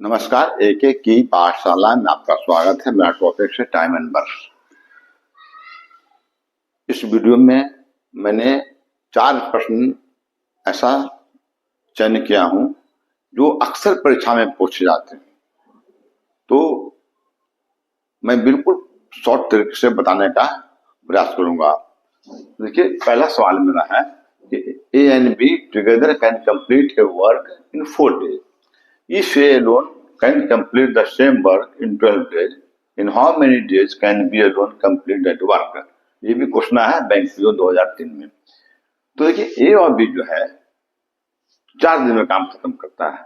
नमस्कार, एक एक की पाठशाला में आपका स्वागत है। मेरा टॉपिक है टाइम एंड वर्क। इस वीडियो में मैंने 4 प्रश्न ऐसा चयन किया हूं जो अक्सर परीक्षा में पूछे जाते हैं, तो मैं बिल्कुल शॉर्ट तरीके से बताने का प्रयास करूंगा। देखिए, पहला सवाल मेरा है कि ए and be together can complete a work in 4 days। If A alone can complete the same work in 12 days, in how many days can B alone complete that work? ये भी क्वेश्चन है बैंक पीओ 2003 में। तो देखिए, ए और B जो है 4 दिन में काम खत्म करता है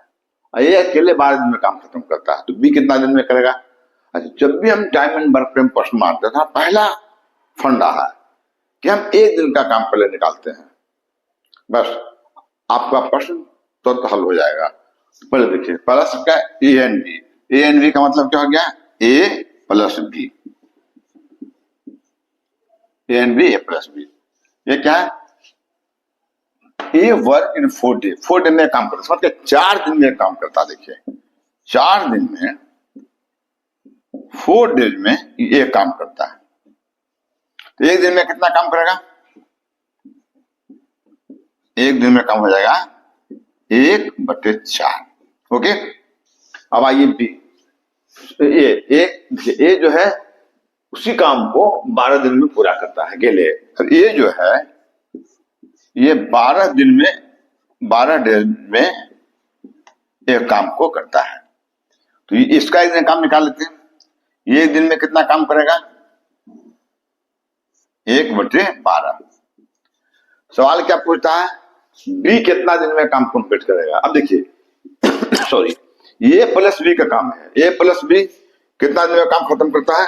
और ए अकेले 12 दिन में काम खत्म करता है, तो बी कितना दिन में करेगा? अच्छा, जब भी हम टाइम एंड वर्क पे प्रश्न मारते हैं, पहला फंडा है कि हम 1 दिन का काम पहले निकालते हैं, बस आपका प्रश्न तुरंत हल हो जाएगा। पहले देखिए, पहला सबका A and B. A and B का मतलब क्या हो गया? A plus B. A and B, A plus B. ये क्या है? ए वर्क इन 4 days। 4 दिन में काम करता, मतलब 4 दिन में काम करता। देखिए, 4 दिन में 4 days में ये काम करता है, तो 1 दिन में कितना काम करेगा? 1 दिन में काम हो जाएगा 1/4। ओके, अब आइए बी। ए जो है उसी काम को 12 दिन में पूरा करता है अकेले। ये जो है ये 12 दिन में 12 डेज में एक काम को करता है, तो इसका 1 दिन काम निकाल लेते हैं। ये 1 दिन में कितना काम करेगा? 1/12। सवाल क्या पूछता है? बी कितना दिन में काम कंप्लीट करेगा? अब देखिए सॉरी, ए प्लस बी का काम है। ए प्लस बी कितना दिन में काम खत्म करता है?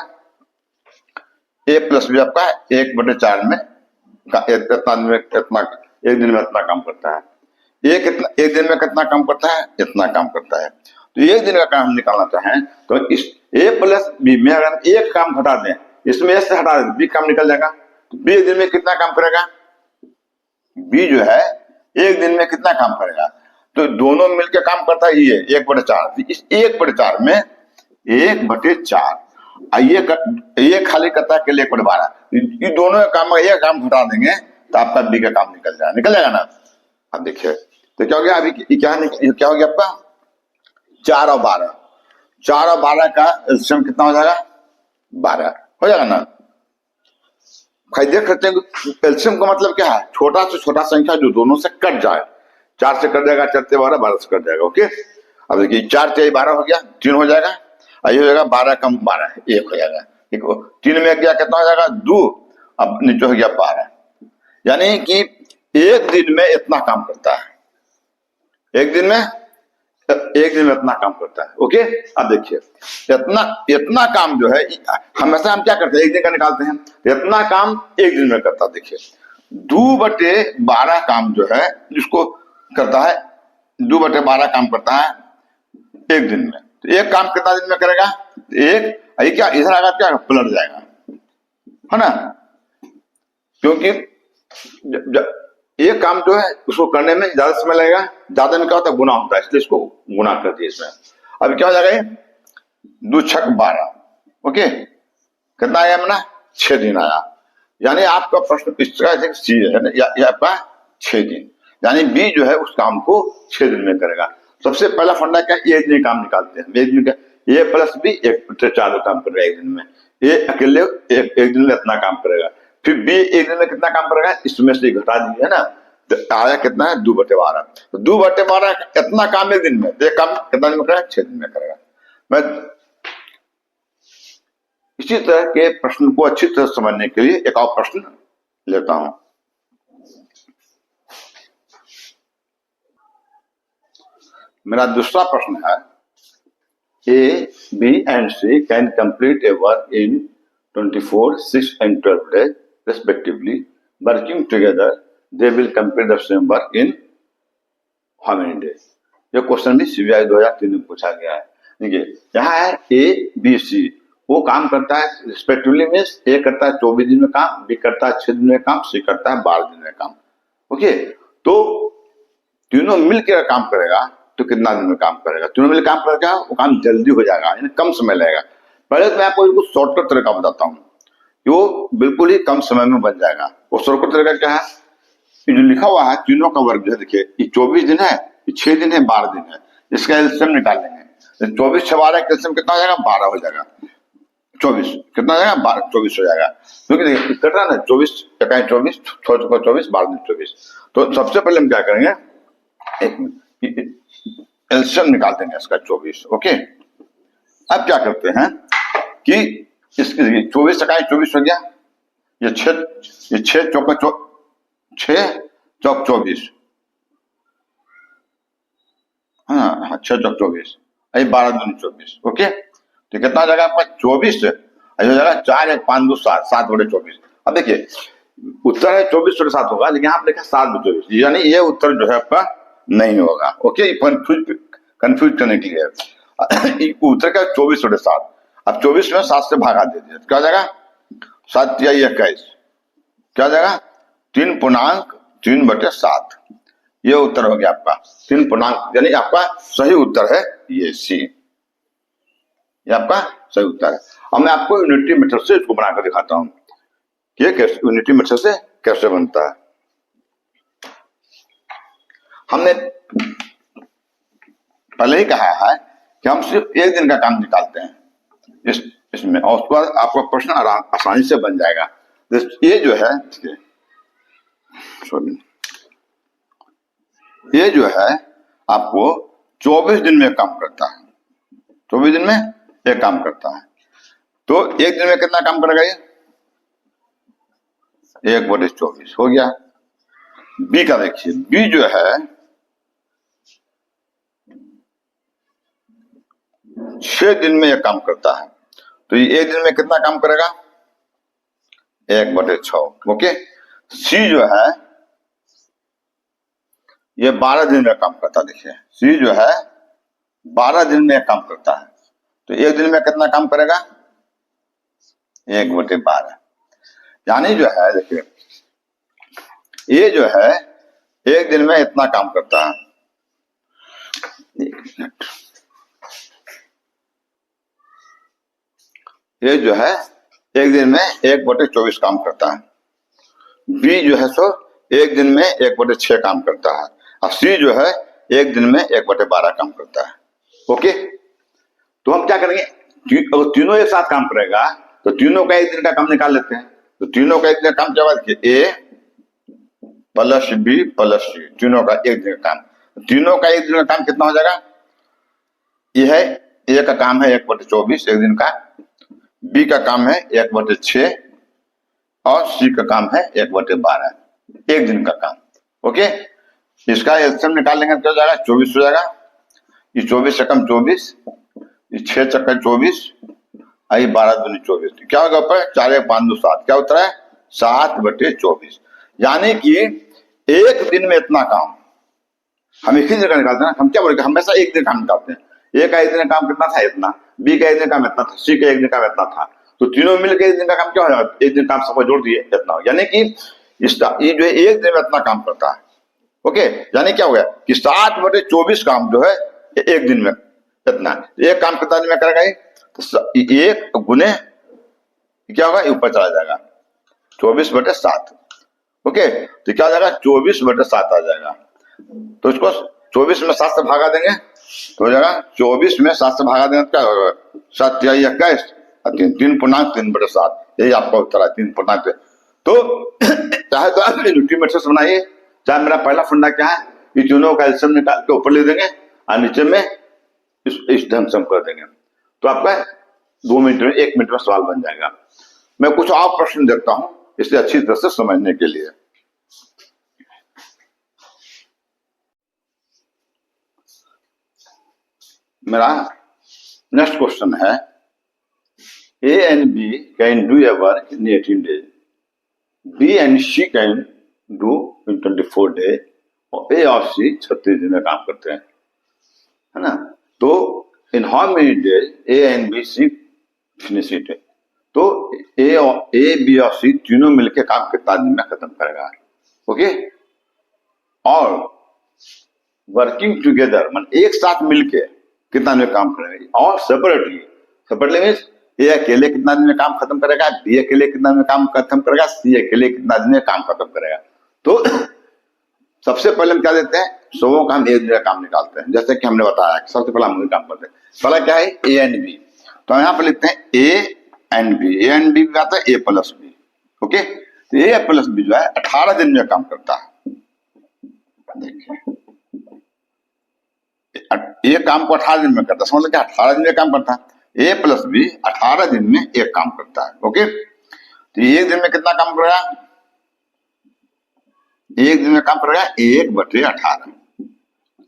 ए प्लस बी आपका 1/4 में इतना दिन में इतना 1 दिन में इतना काम करता है। ये कितना 1 दिन में कितना काम करता है? इतना काम करता है। तो 1 दिन का काम निकालना चाहें तो इस ए प्लस बी में अगर एक काम हटा दें, इसमें से हटा दें, बी काम निकल जाएगा। तो बी 1 दिन में कितना काम करेगा? बी जो है 1 दिन में कितना काम करेगा? तो दोनों मिलकर काम करता है ये 1/4। इस 1/4 में 1/4 ये खाली करता है के लिए 1/12। ये दोनों काम ये काम घटा देंगे तो आपका बी का काम निकल जाएगा ना। अब देखिए, तो क्या हो गया? अभी क्या हो गया आपका? 4 और 12। 4 और 12 का एलसीएम कितना हो जाएगा? 12 हो जाएगा ना। देख सकते हैं एलसीएम का मतलब क्या है? छोटा से छोटा संख्या जो दोनों से कट जाए। 4 से कट जाएगा 4 से 12, 12 से कट जाएगा। ओके, अब देखिए 4 से 12 हो गया, 3 हो जाएगा। ये हो जाएगा 12 कम 12 1 हो जाएगा। ठीक, 3 में गया कितना हो जाएगा? 2। अब नीचे हो गया 12, यानी कि 1 दिन में इतना काम करता है। 1 दिन में इतना काम करता है। ओके, अब देखिए इतना काम जो है हमेशा हम क्या करते हैं? 1 दिन का निकालते हैं, इतना काम 1 दिन में करता है। देखिए 2/12 काम जो है जिसको करता है, 2/12 काम करता है 1 दिन में। तो एक काम कितना दिन में करेगा? ये क्या इधर आएगा, क्या पलट जाएगा, है ना? क्योंकि एक काम जो है उसको करने में ज्यादा समय लगेगा, ज्यादा में क्या होता है? गुना होता है, इसलिए इसको गुना कर दिए इसमें। अब क्या हो जाएगा? 2 छक 12। ओके, कितना आया अपना? 6 दिन आया। यानी आपका प्रश्न इस तरह से सी है या आपका 6 दिन, यानी बी जो है उस काम को 6 दिन में करेगा। सबसे पहला फंडा क्या? 1 दिन काम निकालते हैं। 1 दिन का ए प्लस बी 1/4 काम करेगा 1 दिन में। ए अकेले एक दिन में इतना काम करेगा। फिर बी 1 दिन में कितना काम करेगा? इसमें से घटा दीजिए ना, तो आया कितना है? 2/12। तो 2/12 इतना काम 1 दिन में, तो काम कितना दिन में करेगा? 6 दिन में करेगा। मैं इसी तरह के प्रश्न को अच्छी तरह समझने के लिए एक और प्रश्न लेता हूं। मेरा दूसरा प्रश्न है, A B and C can complete a work in 24, 6 and 12 days respectively. Working together they will complete the same work in how many days? ये क्वेश्चन भी सीबीआई 2003 में पूछा गया है। देखिए यहाँ है ए बी सी, वो काम करता है रिस्पेक्टिवली, मीन्स ए करता है 24 दिन में काम, बी करता है 6 दिन में काम, सी करता है 12 दिन में काम। ओके, तो तीनों मिलकर काम करेगा तो तो कितना दिन में काम करेगा? तीनों मिलकर काम करेगा, वो काम जल्दी हो जाएगा, यानी कम समय लगेगा। पहले तो मैं आपको बिल्कुल शॉर्टकट तरीका बताता हूँ कि वो बिल्कुल ही कम समय में बन जाएगा। वो शॉर्टकट तरीका क्या है? ये जो लिखा हुआ है तीनों का वर्ग जो है, देखिए ये 24 दिन है, ये 6 दिन है, 12 दिन है, इसका एलसीएम निकालेंगे। 24 6 12 का एलसीएम कितना हो जाएगा? 12 हो जाएगा। 24 कितना हो जाएगा? 12 24 हो जाएगा। क्योंकि देखिए कट रहा ना, 24 इकाई 24 24 12 दिन 24। तो सबसे पहले हम क्या करेंगे, एक एलसीएम निकाल देंगे इसका 24। ओके, अब क्या करते हैं कि इसकी 24 इकाई 24 हो गया, ये 6 चौका 6 चौक 24, हाँ 6 चौक 24, ये 12 दूनी 24। ओके, तो कितना हो जाएगा आपका? 24 हो जाएगा 4 1 5 2 7 7 बटे 24। अब देखिए उत्तर है 24 बटे 7 होगा, लेकिन यहाँ पे लिखा 7 बटे 24, यानी ये उत्तर जो है आपका नहीं होगा। ओके, कंफ्यूज करने के लिए उत्तर का 24 बटे 7। अब 24 में 7 से भागा दे दिया, क्या हो जाएगा? 7 या 21, क्या हो जाएगा? 3.3 बटे 7। ये उत्तर हो गया आपका 3 पूर्णांक, यानी आपका सही उत्तर है ये सी, ये आपका सही उत्तर है। अब मैं आपको यूनिटी मेथड से इसको बनाकर दिखाता हूं कि कैसे यूनिटी मेथड से कैसे बनता है। हमने पहले ही कहा है कि हम सिर्फ एक दिन का काम निकालते हैं इसमें, और उसके बाद आपका प्रश्न आसानी से बन जाएगा। ये जो है ये जो है आपको 24 दिन में काम करता है, 24 दिन में एक काम करता है। तो एक दिन में कितना काम करेगा ये? 1/24 हो गया। बी का देखिए, बी जो है 6 दिन में एक काम करता है, तो ये एक दिन में कितना काम करेगा? 1/6। ओके, सी जो है ये 12 दिन में काम करता है। देखिए सी जो है 12 दिन में काम करता है, तो एक दिन में कितना काम करेगा? 1/12। यानी जो है देखिए ये जो है एक दिन में इतना काम करता है। ये जो है एक दिन में 1/24 काम करता है। बी जो है सो एक दिन में 1/6 काम करता है, और सी जो है एक दिन में 1/12 काम करता है। ओके, तो हम क्या करेंगे, अगर तीनों एक साथ काम करेगा तो तीनों का एक दिन का काम निकाल लेते हैं। तो तीनों का एक दिन का काम क्या बात, ए प्लस बी प्लस सी, तीनों का एक दिन का काम। तीनों का एक दिन का काम कितना हो जाएगा? यह है ए का काम है 1/24 एक दिन का, बी का काम है 1/6 और सी का काम है 1/12 एक दिन का काम। ओके, इसका एलसीएम निकाल लेंगे, क्या हो जाएगा? 24 हो जाएगा। ये 24 से कम 24, ये 6 चक्कर 24, आई 12 दूनी 24, क्या होगा ऊपर? 4 1 5 2 7, क्या होता है? 7/24। यानी कि एक दिन में इतना काम हम एक ही दिन का निकालते हैं। हम क्या बोलेंगे, हमेशा एक दिन काम निकालते हैं। ए का एक दिन का काम कितना था? इतना। बी का एक दिन का काम इतना था, सी का एक दिन का काम इतना था, तो तीनों मिलकर एक दिन का काम क्या हो जाएगा? एक दिन काम सबको जोड़ दिए इतना, यानी कि ये जो है एक दिन में इतना काम करता है। ओके, यानी क्या हो गया कि 7/24 काम जो है एक दिन में इतना। एक काम कितना दिन में करेगा ये? तो एक गुने क्या होगा, ऊपर चला जाएगा 24/7। ओके, तो क्या हो जाएगा? 24/7 आ जाएगा। तो इसको 24 में 7 से भागा देंगे तो हो जाएगा 24 में 7 से भागा देंगे, क्या होगा? 7 या 21 और 3.3/7, यही आपका उत्तर है 3.3। तो चाहे तो आप यूनिटी मेथड से बनाइए, चाहे मेरा पहला फंडा क्या है, ये तीनों का एलसीएम निकाल के ऊपर ले देंगे और नीचे में इस ढंग से हम कर देंगे, तो आपका 2 मिनट में 1 मिनट में सवाल बन जाएगा। मैं कुछ और प्रश्न देता हूं इसे अच्छी तरह से समझने के लिए। मेरा नेक्स्ट क्वेश्चन है, A and B can do a work in 18 days, B and C can do in 24 days, और ए और सी 36 दिन में काम करते हैं, है ना? तो in how many days A and B C finish it? तो ए बी और सी तीनों मिलकर काम कितना दिन में खत्म करेगा? ओके, और वर्किंग टुगेदर मान एक साथ मिलके कितना दिन में काम करेगा, और सेपरेटली, सेपरेटली मीन्स ए अकेले कितना दिन में काम खत्म करेगा, बी अकेले कितना दिन में काम खत्म करेगा, सी अकेले कितना दिन में काम खत्म करेगा। तो सबसे पहले हम क्या देते हैं, सबों का हम एक दिन का काम निकालते हैं। जैसे कि हमने बताया कि सबसे पहले हम काम करते हैं, पहला क्या है ए एंड बी, तो यहाँ पर लिखते हैं A and B, A and B आता है ए प्लस बी। ओके, तो ए प्लस बी जो है 18 दिन में काम करता है। देखिए ये काम को 18 दिन में करता है, समझ लो 18 दिन में काम करता है। ए प्लस बी 18 दिन में एक काम करता है। ओके, तो एक दिन में कितना काम करेगा, एक दिन में काम करेगा 1/18।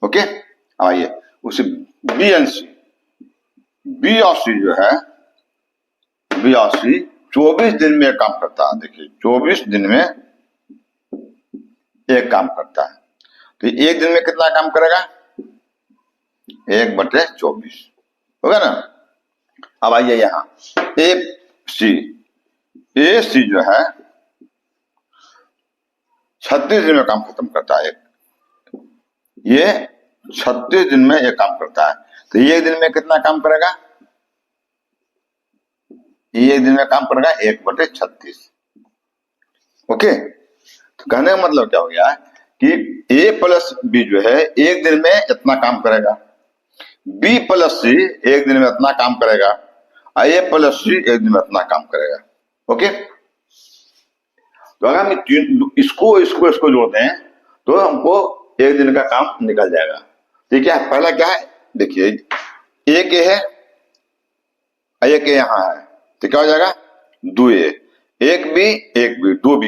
ओके, अब आइए उसे बी एंड सी, बी और सी जो है, बी और सी 24 दिन में एक काम करता है। देखिए 24 दिन में एक काम करता है, तो एक दिन में कितना काम करेगा, 1/24 होगा ना। अब आइए यहाँ ए सी जो है 36 दिन में काम खत्म करता है। ये 36 दिन में ये काम करता है, तो एक दिन में कितना काम करेगा, एक दिन में काम करेगा 1/36। ओके, तो कहने का मतलब क्या हो गया कि ए प्लस बी जो है एक दिन में इतना काम करेगा, बी प्लस सी एक दिन में इतना काम करेगा, और ए प्लस सी एक दिन में इतना काम करेगा। ओके, तो अगर हम इसको जोड़ते हैं तो हमको एक दिन का काम निकल जाएगा। ठीक है, पहला क्या है, देखिए एक ए है, एक ए यहाँ है, तो क्या हो जाएगा 2a, एक बी 2b,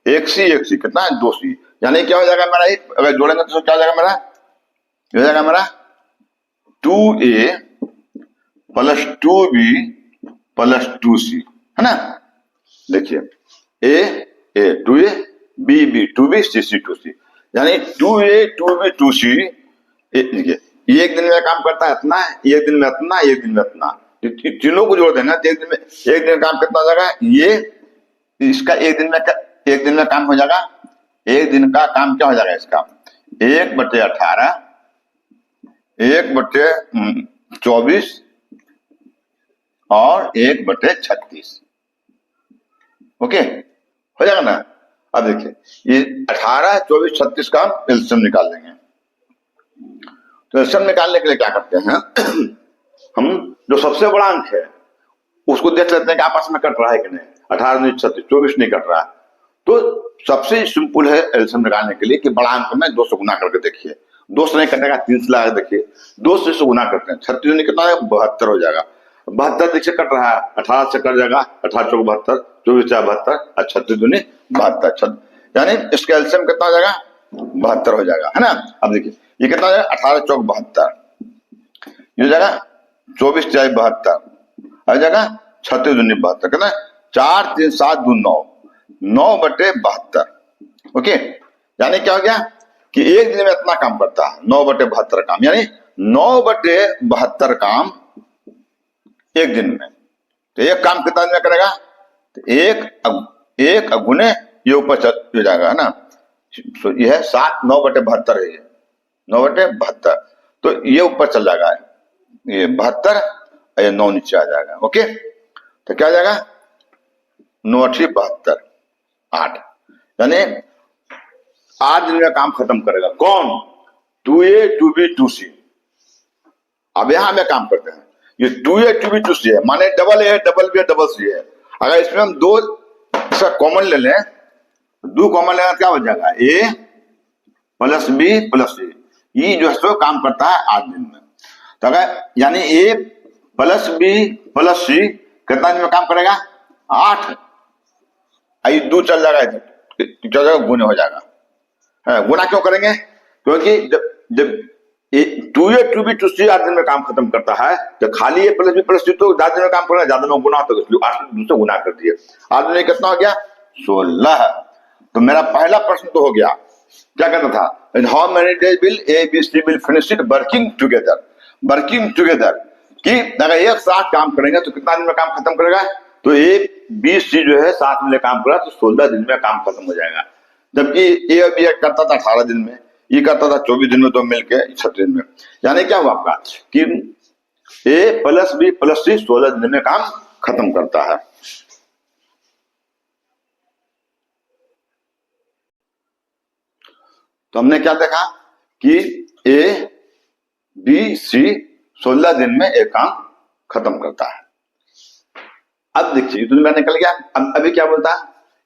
एक सी कितना है 2c, यानी क्या हो जाएगा मेरा, अगर जोड़ेंगे तो क्या हो जाएगा मेरा, हो जाएगा मेरा 2a plus 2b plus 2c, है ना। देखिए ए 2a, b 2b, c 2c, यानी 2a 2b 2c। देखिए एक दिन में काम करता है इतना, एक दिन में इतना, एक दिन में इतना, तीनों को जोड़ देना तो एक दिन काम कितना हो जाएगा, ये इसका एक दिन में काम हो जाएगा। एक दिन का काम क्या हो जाएगा इसका, 1/18, 1/24 और 1/36। ओके, हो जाएगा ना। अब देखिए ये 18, 24, 36 का हम एलसीएम निकाल लेंगे। तो एलसीएम निकालने के लिए क्या करते हैं हम, जो सबसे बड़ा अंक है उसको देख लेते हैं कि आपस में कट रहा है कि नहीं। 18 नहीं 36, 24 नहीं कट रहा है, तो सबसे सिंपल है एलसीएम निकालने के लिए कि बड़ा अंक में 2 से गुना करके देखिए, 2 से नहीं कटेगा 3 से लगा देखिए, 2 से गुना करते हैं, 36 नहीं कितना है 72 हो जाएगा। 72 देखिए कट रहा है, 18 से कट जाएगा, 18 चौक 72, 24 4 72 और 36 दूनी 72, यानी इसका एलसीएम कितना हो जाएगा 72 हो जाएगा, है ना। अब देखिए ये कितना हो जाएगा, 18 चौक 72, ये हो जाएगा 24 4 72, आ जाएगा 36 दूनी 72, कितना 4 3 7 2 9, 9/72। ओके, यानी क्या हो गया कि एक दिन में इतना काम करता है, 9/72 काम, यानी 9/72 काम एक दिन में। तो एक काम कितना दिन में करेगा, तो एक गुने ये ऊपर हो जाएगा, है ना। तो ये है 9/72 है, 9/72, तो ये ऊपर चल जाएगा, ये 72 और ये 9 नीचे आ जाएगा। ओके, तो क्या आ जाएगा 9 72 8, यानी 8 दिन में काम खत्म करेगा कौन, 2a 2b 2c। अब यहां में काम करते हैं, ये 2a 2b 2c है, माने डबल ए है, डबल बी है, डबल सी है। अगर इसमें हम 2 कॉमन ले लें, 2 कॉमन लेगा क्या हो जाएगा, a प्लस बी प्लस सी, ये जो है सो काम करता है 8 दिन में। तो अगर यानी a प्लस बी प्लस सी कितना दिन में काम करेगा 8, आई 2 चल जाएगा इधर, गुने हो जाएगा। गुना क्यों करेंगे, क्योंकि जब 2a 2b 2c 8 दिन में काम खत्म करता है, तो खाली a प्लस बी प्लस सी तो 10 दिन में काम करेगा, ज्यादा में गुना होता है, 8 से गुना कर दिए, 8 दिन में कितना हो गया 16। तो मेरा पहला प्रश्न तो हो गया, क्या कहता था, in how many days will A B C will finish it working together, working together, कि अगर एक साथ काम करेंगे तो कितना दिन में काम खत्म करेगा, तो ए बी सी जो है साथ में काम करा तो 16 दिन में काम खत्म हो जाएगा। जबकि ए और बी करता था 18 दिन में, ये करता था 24 दिन में, तो मिलके 36 दिन में। यानी क्या हुआ आपका कि ए प्लस बी प्लस सी 16 दिन में काम खत्म करता है। तो हमने क्या देखा कि ए बी सी 16 दिन में एक काम खत्म करता है। अब देखिए तो निकल गया। अब अभी क्या बोलता है,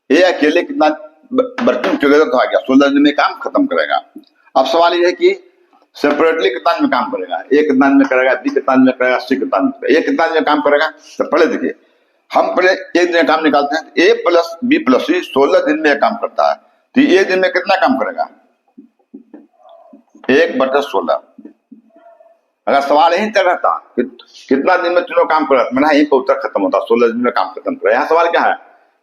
ए अकेले कितना वर्किंग टुगेदर तो आ गया, 16 दिन में काम खत्म करेगा। अब सवाल ये है कि सेपरेटली कितना दिन में काम करेगा, ए कितना दिन में करेगा, बी कितना दिन में करेगा, सी कितना दिन में करेगा। ए कितना दिन में काम करेगा, तो पहले देखिए हम पहले एक दिन में काम निकालते हैं। ए प्लस बी प्लस सी 16 दिन में काम करता है, तो एक दिन में कितना काम करेगा, 1/16। अगर सवाल यही तक रहता कि कितना दिन में तीनों काम कर, मैंने यही पर उत्तर खत्म होता, 16 दिन में काम खत्म करेगा। यहाँ सवाल क्या है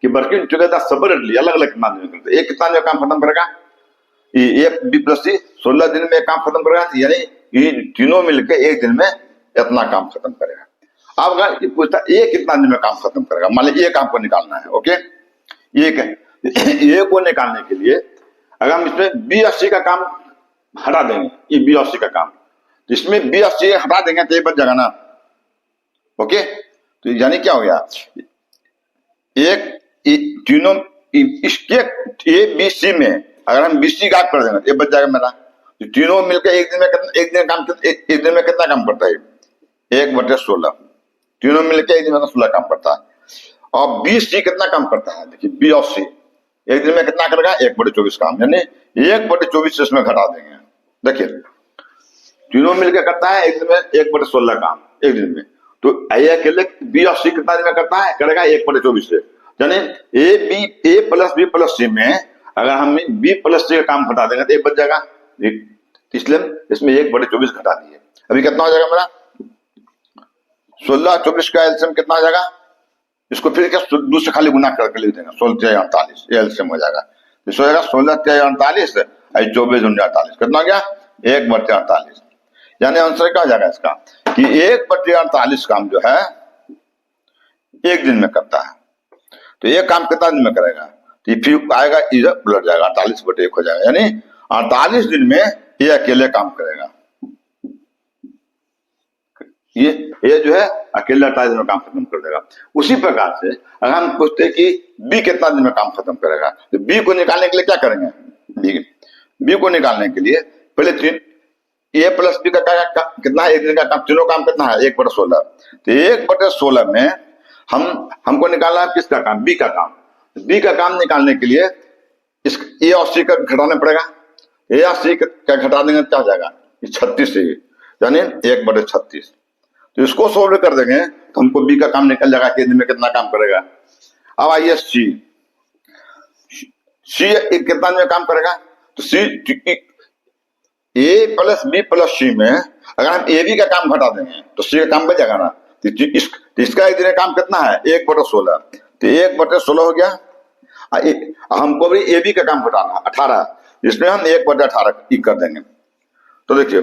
कि वर्किंग टुगेदर सेपरेटली अलग अलग कितना दिन में करते, एक कितना दिन में काम खत्म करेगा, ए बी प्लस सी 16 दिन में काम खत्म करेगा, यानी ये तीनों मिलकर एक दिन में इतना काम खत्म करेगा। अब अगर पूछता ए कितना दिन में काम खत्म करेगा, मान लीजिए ए काम को निकालना है, ओके। ए को निकालने के लिए अगर हम इसमें बी और सी का काम हटा देंगे, ये बी और सी का काम, इसमें बी और सी हटा देंगे तो ये बच जाएगा ना, ओके। तो यानी क्या हो गया, एक तीनों इसके ए बी सी में अगर हम बी सी गायब कर देंगे तो ये बच जाएगा मेरा। तो तीनों मिलकर एक दिन में कितना काम करता है, 1/16। तीनों मिलकर एक दिन में 16 काम करता है। और बी सी कितना काम करता है, देखिए बी और सी एक दिन में कितना करेगा, 1/24 काम, यानी 1/24 इसमें घटा देंगे। देखिए तीनों मिलकर करता है एक दिन में 1/16 काम एक दिन में, तो अकेले बी और सी कितना दिन में करता है, करेगा 1/24 से। यानी ए प्लस बी प्लस सी में अगर हम बी प्लस सी का काम घटा देंगे तो एक बच जाएगा, इसलिए इसमें 1/24 घटा दिए। अभी कितना हो जाएगा मेरा, 16/24 का एलसीएम कितना हो जाएगा, इसको फिर क्या दूसरे खाली गुना करके लिख देंगे, 16×48 एलसीएम हो जाएगा। इस हो जाएगा 16×48 24 48 कितना हो गया, 1/48। यानी आंसर क्या हो जाएगा इसका कि 1/48 काम जो है एक दिन में करता है। तो ये काम कितना दिन में करेगा, तो फिर आएगा इधर पलट जाएगा, 48/1 हो जाएगा, यानी 48 दिन में ये अकेले काम करेगा। ये जो है अकेले 48 दिन में काम खत्म कर देगा। उसी प्रकार से अगर हम पूछते हैं कि बी कितना दिन में काम खत्म करेगा, तो बी को निकालने के लिए क्या करेंगे, बी को निकालने के लिए पहले ए प्लस बी का कितना है, एक दिन का काम, तीनों काम कितना है, 1/16। तो 1/16 में हमको निकालना है किसका काम, बी का काम। बी का काम निकालने के लिए इस ए और सी का घटाना पड़ेगा, ए और सी का घटा देंगे क्या हो जाएगा, 36 से, यानी 1/36। तो इसको सोल्व कर देंगे तो हमको बी का काम निकल जाएगा कि दिन में कितना काम करेगा। अब आइए सी कितना दिन में काम करेगा, तो सी ए प्लस बी प्लस सी में अगर हम ए बी का काम घटा देंगे तो सी का काम बच जाएगा ना। तो इसका एक दिन काम कितना है, 1/16। तो 1/16 हो गया। हमको भी ए बी का काम घटाना 18, इसमें हम 1/18 कर देंगे। तो देखिए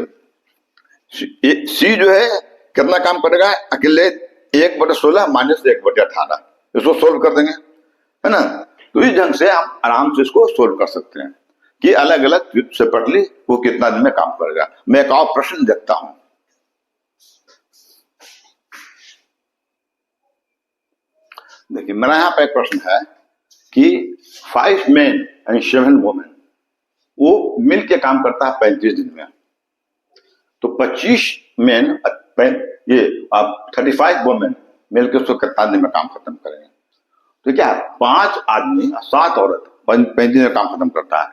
सी जो है कितना काम करेगा, अकेले 1/16 माइनस 1/18, इसको सोल्व कर देंगे, है ना। तो इस ढंग से हम आराम से इसको सोल्व कर सकते हैं कि अलग अलग सेपरेटली वो कितना दिन में काम करेगा। मैं एक और प्रश्न देखता हूं, देखिए मेरा यहाँ पे एक प्रश्न है कि 5 मेन एंड 7 वुमेन वो मिल के काम करता है 35 दिन में, तो 25 मेन ये 35 वुमेन मिल के उसको कितना दिन में काम खत्म करेंगे। तो क्या 5 आदमी 7 औरत 35 दिन में काम खत्म करता है,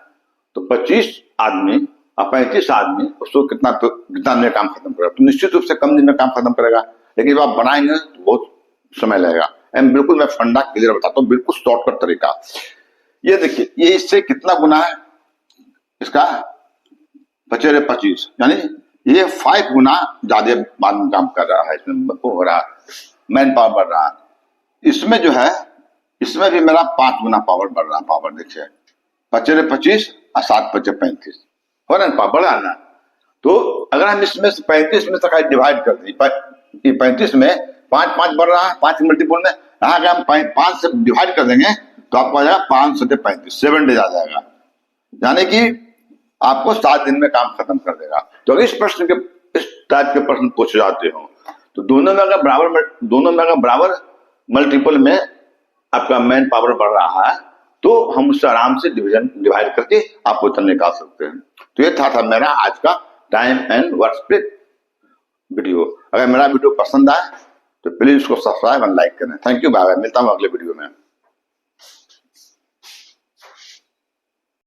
तो 25 आदमी और 35 आदमी उसको कितना दिन में काम खत्म करेगा, तो निश्चित रूप से कम दिन में काम खत्म करेगा। लेकिन जब आप बनाएंगे तो बहुत समय लगेगा। बिल्कुल मैं फंडा क्लियर बताता हूँ, बिल्कुल शॉर्टकट तरीका। ये देखिए ये इससे कितना गुना है, इसका 25, यानी ये 5 गुना ज्यादा बाद में काम कर रहा है, इसमें हो रहा है, मैन पावर बढ़ रहा है। इसमें जो है इसमें भी मेरा 5 गुना पावर बढ़ रहा है। पावर देखिए 25 और 7×5 35 हो रहा है, पावर बढ़ा ना। तो अगर हम इसमें से 35 में से डिवाइड कर दें, 35 में 5 बढ़ रहा है, 5 मल्टीपल में, अगर हम 5 से डिवाइड कर देंगे तो आपको आ जाएगा 5 से 35, 7 डेज आ जाएगा। यानी कि आपको 7 दिन में काम खत्म कर देगा। तो अगर इस टाइप के प्रश्न पूछे जाते हो तो दोनों में अगर बराबर मल्टीपल में आपका मैन पावर बढ़ रहा है तो हम उससे आराम से डिवाइड करके आप उत्तर निकाल सकते हैं। तो ये था मेरा आज का time and work split video. अगर मेरा वीडियो पसंद आए तो प्लीज उसको सब्सक्राइब एंड लाइक करें। थैंक यू, बाय बाय, मिलता हूँ अगले वीडियो में।